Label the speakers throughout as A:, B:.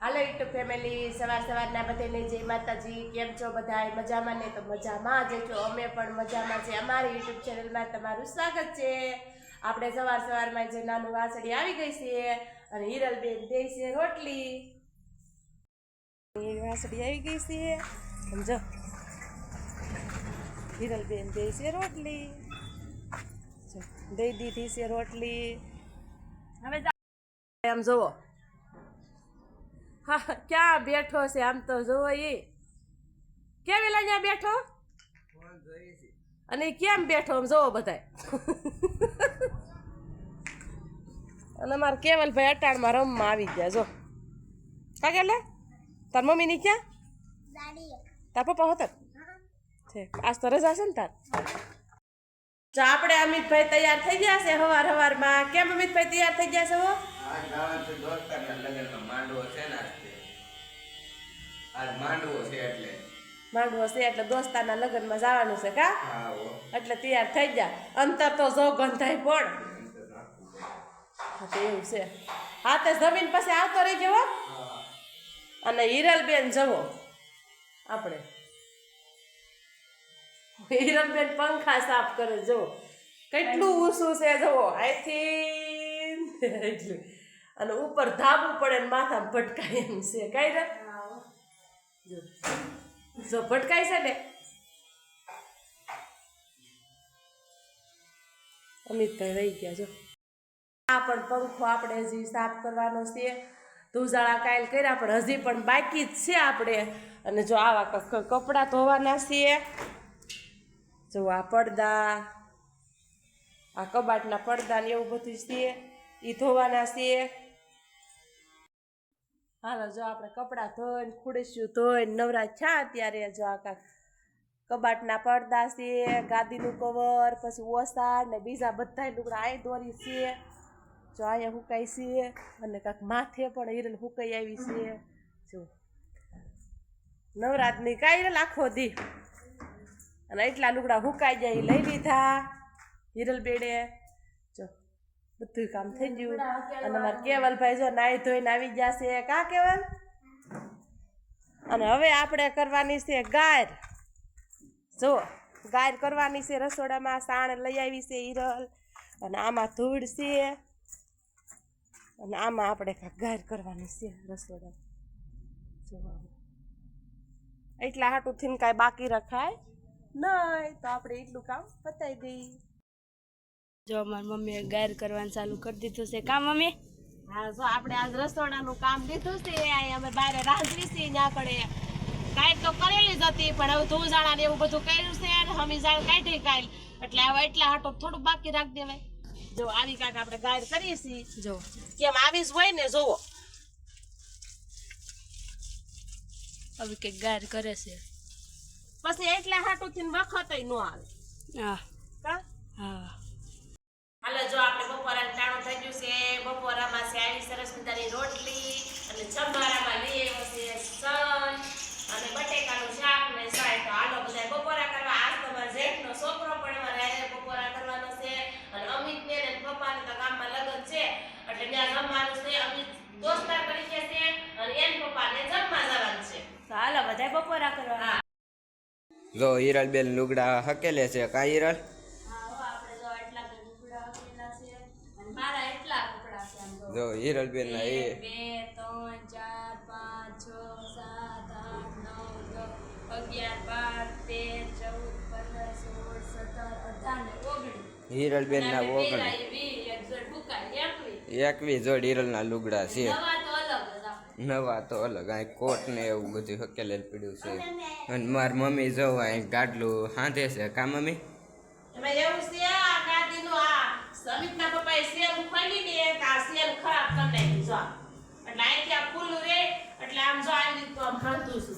A: હાલો YouTube family, સવારના બધાને જય માતાજી. કેમ છો બધા? મજામાં ને? તો મજામાં જ છો. અમે પણ મજામાં છે. અમારી યુટ્યુબ ચેનલમાં તમારું સ્વાગત છે. આપણે સવારમાં જે નાનું વાસળી આવી ગઈ છે અને હિરલબેન દે છે રોટલી. વાસળી આવી ગઈ છે સમજો. હિરલબેન દે છે રોટલી. દઈ દીધી છે રોટલી. હવે આમ જોવો, હા ક્યાં બેઠો છે આમ તો જોવો. એ કેમ એલા અહીંયા બેઠો અને કેમ બેઠો આમ જોવો બધા. અને અમારા કેવલભાઈ અટાણમાં રમવા આવી ગયા જો. કા કે તાર મમ્મી ની ક્યાં? તાર પપ્પા હોત છે આજ તો રજા છે ને તાર. જો આપણે અમિતભાઈ તૈયાર થઈ ગયા છે હવારમાં. કેમ અમિતભાઈ તૈયાર થઈ ગયા છે? માંડવો છે એટલે દોસ્તારના લગ્નમાં જવાનું છે કા, એટલે તૈયાર થઈ ગયા. અંતર તો જો ગંધાય પણ એવું છે. હા તે જમીન પાસે આવતો રહી જવો. અને હિરલબેન જવો, આપણે હિરલબેન પંખા સાફ કરે જો. કેટલું ઊંચું છે જવો અહીંથી. અને ઉપર ધાબું પડે ને માથામાં ભટકાય એમ છે. કઈ રે જો ભટકાય છે ને. અમિતભાઈ રહી ગયા જો. આ પણ પંખો આપણે હજી સાફ કરવાનો છે. ધૂજાળા કાયલ કર્યા પણ હજી પણ બાકી જ છે આપણે. અને જો આવા કપડાં ધોવાના છે. જો આ પડદા, આ કબાટના પડદા ને એવું બધું છે એ ધોવાના છે. હાલો જો આપણે કપડાં ધોઈને ખુડસ્યું ધોઈને નવરા છા અત્યારે. જો આ કબાટના પડદા છે, ગાદીનું કવર, પછી ઓસાડ ને બીજા બધા લુગડા આ દોરી છે. જો અહીંયા હુકાઈ છે અને કાંક માથે પણ હિરલ હુકાઈ આવી છે. જો નવરાતની કાંઈ હિરલ આખો દી. અને એટલા લુગડા હુકાઈ જાય લઈ લીધા હિરલ બેડે. જો બધું કામ થઈ ગયું. અને અમારા કેવલભાઈ જો નાઈ ધોઈને આવી ગયા છે. કા કેવલ? અને હવે આપણે કરવાની છે ગાયર. જો ગાયર કરવાની છે રસોડામાં. સાણ લઈ આવી છે હિરલ. અને આમાં ધૂળ છે અને આમાં આપણે કાંઈક ગાયર કરવાની છે રસોડામાં. જો એટલા હાટું થઈને કાંઈ બાકી રખાય નહીં, તો આપણે એટલું કામ પતાવી દઈએ.
B: જો અમારી મમ્મીએ ગાયર કરવાનું ચાલુ કરી દીધું છે. કા મમ્મી?
A: હા જો આપણે આજ રસોડાનું કામ લીધું છે. અમે બહાર રાંધવી છે ત્યાં કડે કાંઈ તો કરેલી જ હતી પણ હવે ધૂળઝાડા ને એવું બધું કર્યું છે ને હમી જાણ કાઢી કાઢી એટલે હવે એટલા હાટો થોડુંક બાકી રાખી દેવાય. જો આવી કાંઈક આપણે ગાયર કરીએ છીએ.
B: જો
A: કેમ આવી જ હોય ને જોવો.
B: હવે કંઈક ગાયર કરે છે
A: પછી એટલા હાટું થી વખત ન આવે.
B: હા
A: કા
B: હા.
A: હાલો જો આપણે બપોરા ટાણું થઈ ગયું છે. બપોરામાં છે આવી સરસ મજાની રોટલી અને જમવારામાં લઈ આવ્યો છે સન અને બટેકાનું શાક ને સાય. તો હાલો બધા બપોરા કરવા. આજ તમારા જેઠનો છોકરો પણ અમારે બપોરા કરવાનો છે. અને અમિત ને પપ્પાને તો ગામમાં લગ્ન છે એટલે ત્યાં જમવાનું છે. અમિત દોસ્તાર તરીકે છે અને એન પપ્પાને જમવા જવાનું છે.
B: તો હાલો બધા બપોરા કરવા.
C: જો હિરલબેન લુગડા હકેલે છે. કા હિરલ? જો હિરલબેન ના
B: 1 2 3 4 5 6 7 8 9 10 11 12 13 14 15 16 17 18 19
C: હિરલબેન ના 19 21 જોડ હિરલ ના લુગડા છે. નવા તો અલગ આ કોટ ને એવું બધું હકેલે પડ્યું છે. અને મારી મમ્મી જવું અહીં ગાડલું હાંધે છે. કા મમ્મી?
A: એમાં એવું છે આ ગાદીનું આ સમિતના પપ્પાએ સેલ ખોલી ને આ સેલ ખરાબ કરી નાખી જો. એટલે અહીંથી આ ખુલ્લું રે એટલે આમ જો આવી રીતે આમ હાંધું છું.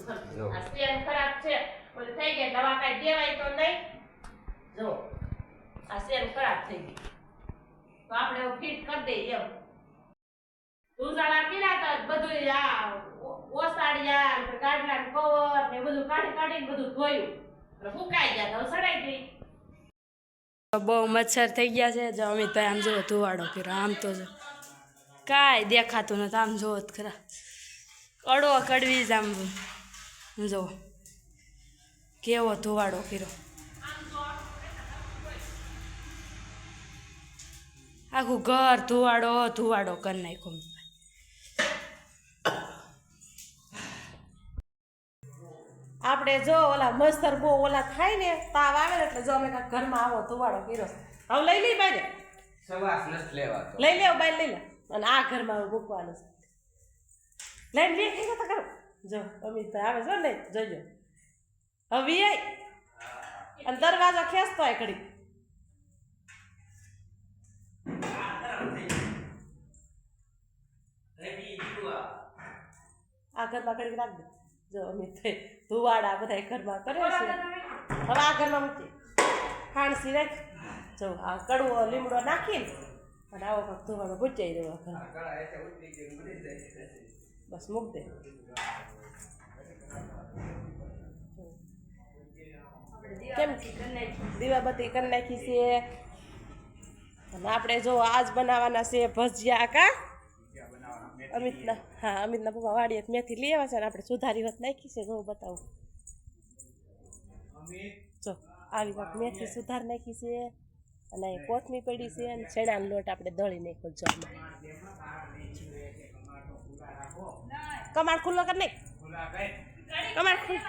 A: આ સેલ ખરાબ છે ઓલી થઈ ગઈ દવા કાઈ દેવાય તો નહીં. જો આ સેલ ખરાબ થઈ ગઈ તો આપણે ફિટ કરી દઈએ એમ. ધૂળઝાડા કર્યા તો બધું આ ઓસાડિયા ગાડલા કવર ને બધું કાઢીને બધું ધોયું એટલે ફૂકાઈ ગયા તો સડાઈ ગઈ.
B: બહુ મચ્છર થઈ ગયા છે. જો અમિતભાઈ આમ જોવો ધુવાડો કર્યો. આમ તો જો કાંઈ દેખાતું નથી. આમ જોવો જ ખરા. કડવો કડવી જ આમ જો કેવો ધોવાડો કર્યો. આખું ઘર ધોવાડો ધોવાડો કરી નાખ્યો.
A: આપણે જો ઓલા મસ્તર બહુ ઓલા થાય ને તાવ આવે ને એટલે જો અમે કાંઈક ઘરમાં આવો ધુવાડો કર્યો. હવે લઈ લઈ બાય
C: સવાસ નથી લેવાતો.
A: લઈ લેવ બાય લઈ લે અને આ ઘરમાં હવે મૂકવાનું છે. લઈને લે કઈ તો કરો જો અમિતભાઈ આવે જો ને જોજો હવે આય અને દરવાજો ખેંચતો હોય ઘડી. આ ઘરમાં ઘડી રાખ દે જો અમિતભાઈ ધુવાડા બધા ઘરમાં કરે છે. હવે આ ઘરમાં મૂકી ખાણસી રાખ જો આ કડવો લીમડો નાખીને અને આવો કાંક ધુવાડો ભૂચાઈ દેવો બસ મૂક દે. કેમ દીવાબત્તી કરી નાખી છે અને આપણે જો આજ બનાવવાના છે ભજીયા કા અમિતના. હા અમિતના પપ્પા વાડીએ મેથી લઈ આવ્યા છે અને આપણે સુધારી વાત નાખી છે જો બતાવું જો આવી વાત મેથી સુધાર નાખી છે અને અહીં કોથમી પડી છે અને ચણાનો લોટ આપણે દળી નાખ્યો જો કમાડ ખુલ્લો કર નાખ કમાડ ખુલ્લો.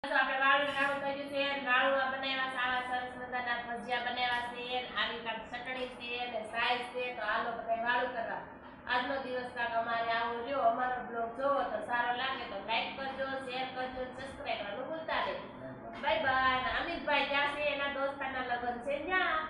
A: આપણે વાળું નાળું કર્યું છે નાળું બનાવ્યા સાવા સરસ મજાના ભજીયા બનાવ્યા છે આવી કાંક ચટણી છે અને સાઈઝ છે તો આલો બધા વાળું કરવા. આજનો દિવસ કાંક અમારે આવો રહ્યો. અમારો બ્લોગ જોવો તો સારો લાગે તો લાઈક કરજો શેર કરજો સબસ્ક્રાઈબ કરવાનું ભૂલતા નહીં. Bye bye. અમિતભાઈ જ્યાં છે એના દોસ્તાના લગ્ન છે ત્યાં